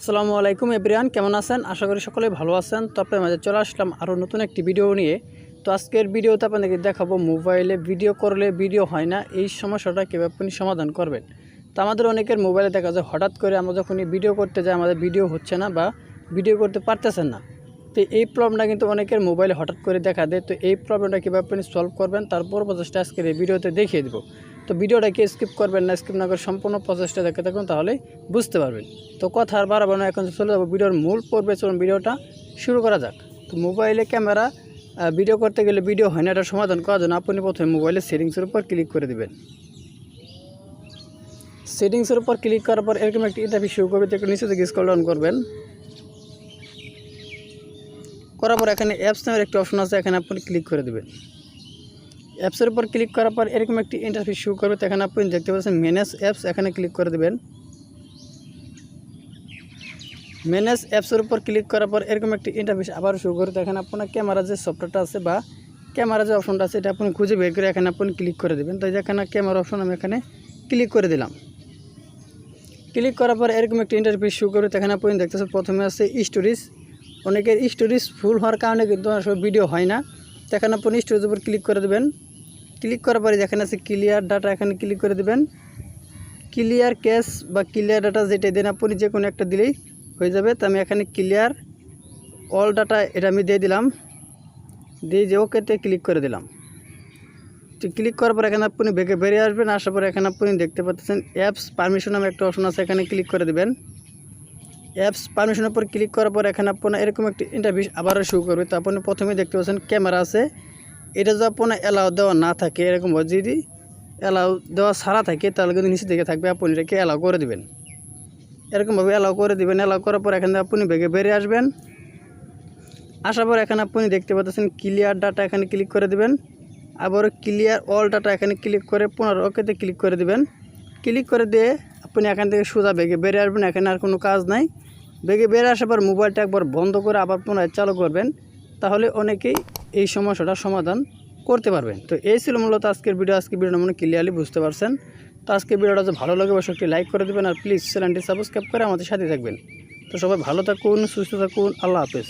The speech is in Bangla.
আসসালামু আলাইকুম এভরিওয়ান, কেমন আছেন? আশা করি সকলে ভালো আছেন। তো আপনার মাঝে চলে আসলাম আরও নতুন একটি ভিডিও নিয়ে। তো আজকের ভিডিওতে আপনাদেরকে দেখাবো মোবাইলে ভিডিও করলে ভিডিও হয় না, এই সমস্যাটা কীভাবে আপনি সমাধান করবেন। তো আমাদের অনেকের মোবাইলে দেখা যায় হঠাৎ করে আমরা যখনই ভিডিও করতে যাই আমাদের ভিডিও হচ্ছে না বা ভিডিও করতে পারতেছেন না। তো এই প্রবলেমটা কিন্তু অনেকের মোবাইলে হঠাৎ করে দেখা দেয়। তো এই প্রবলেমটা কীভাবে আপনি সলভ করবেন তারপর প্রচেষ্টা আজকের এই ভিডিওতে দেখিয়ে দেবো। তো ভিডিওটাকে স্কিপ করবেন না, স্কিপ না করে সম্পূর্ণ প্রচেষ্টা দেখে থাকুন, তাহলে বুঝতে পারবেন। তো কথা আর বাড়াবো না, এখন চলে যাবো ভিডিওর মূল পর্বে। চলুন ভিডিওটা শুরু করা যাক। তো মোবাইলে ক্যামেরা ভিডিও করতে গেলে ভিডিও হয় না, এটা সমাধান করার জন্য আপনি প্রথমে মোবাইলের সেটিংসের উপর ক্লিক করে দেবেন। সেটিংসের উপর ক্লিক করার পর এরকম একটি ইন্টারফেস শুরু করবে। একটু নিচে থেকে স্ক্রল ডাউন করবেন। করার পর এখানে অ্যাপস নামের একটি অপশন আছে, এখানে আপনি ক্লিক করে দেবেন। অ্যাপসের উপর ক্লিক করার পর এরকম একটি ইন্টারফেস শুরু করবে। তো এখানে আপনি দেখতে পাচ্ছেন ম্যানেজ অ্যাপস, এখানে ক্লিক করে দেবেন। ম্যানেজ অ্যাপসের উপর ক্লিক করার পর এরকম একটি ইন্টারফেস আবার শুরু করবে। তো এখানে আপনার ক্যামেরা যে সফটওয়্যারটা আছে বা ক্যামেরা যে অপশনটা আছে এটা আপনি খুঁজে বের করে এখানে আপনি ক্লিক করে দেবেন। তো এখানে ক্যামেরা অপশন আমি এখানে ক্লিক করে দিলাম। ক্লিক করার পর এরকম একটি ইন্টারফেস শুরু করবে। তো এখানে আপনি দেখতেছেন প্রথমে আছে স্টোরেজ। অনেকের স্টোরেজ ফুল হওয়ার কারণে কিন্তু আসলে ভিডিও হয় না। তো এখানে আপনি স্টোরেজের উপর ক্লিক করে দেবেন। ক্লিক করার পরে যেখানে আছে ক্লিয়ার ডাটা, এখানে ক্লিক করে দেবেন। ক্লিয়ার ক্যাশ বা ক্লিয়ার ডাটা যেটা দেন আপনি যে কোনো একটা দিলেই হয়ে যাবে। তো আমি এখানে ক্লিয়ার অল ডাটা এটা আমি দিয়ে দিলাম, দিয়ে যে ওকেতে ক্লিক করে দিলাম। তো ক্লিক করার পর এখানে আপনি বেরিয়ে আসবেন। আসার পর এখানে আপনি দেখতে পাচ্ছেন অ্যাপস পারমিশন নামে একটা অপশন আছে, এখানে ক্লিক করে দেবেন। অ্যাপস পারমিশনের উপর ক্লিক করার পর এখানে আপনার এরকম একটি ইন্টারফেস আবারও শুরু করবে। তো আপনি প্রথমে দেখতে পাচ্ছেন ক্যামেরা আছে, এটা যদি আপনার অ্যালাউ দেওয়া না থাকে, এরকম যদি অ্যালাউ দেওয়া ছাড়া থাকে তাহলে কিন্তু নিচে দিকে থাকবে, আপনি এটাকে অ্যালাউ করে দেবেন। এরকমভাবে অ্যালাউ করে দেবেন। অ্যালাউ করার পর এখানে আপনি বেরিয়ে আসবেন। আসার পর এখানে আপনি দেখতে পাচ্ছেন ক্লিয়ার ডাটা, এখানে ক্লিক করে দেবেন। আবারও ক্লিয়ার অল ডাটা, এখানে ক্লিক করে পুনরায় ওকেতে ক্লিক করে দেবেন। ক্লিক করে দিয়ে আপনি এখান থেকে সোজা বেরিয়ে আসবেন। এখানে আর কোনো কাজ নাই। বেরিয়ে আসার পর মোবাইলটা একবার বন্ধ করে আবার পুনরায় চালু করবেন, তাহলে অনেকেই এই সমস্যাটার সমাধান করতে পারবেন। তো এই ছিল মূলত আজকের ভিডিও। আজকের ভিডিওটা মনে ক্লিয়ারলি বুঝতে পারছেন। তো আজকের ভিডিওটা যদি ভালো লাগে অবশ্যই একটি লাইক করে দেবেন, আর প্লিজ চ্যানেলটি সাবস্ক্রাইব করে আমাদের সাথে থাকবেন। তো সবাই ভালো থাকুন, সুস্থ থাকুন, আল্লাহ হাফেজ।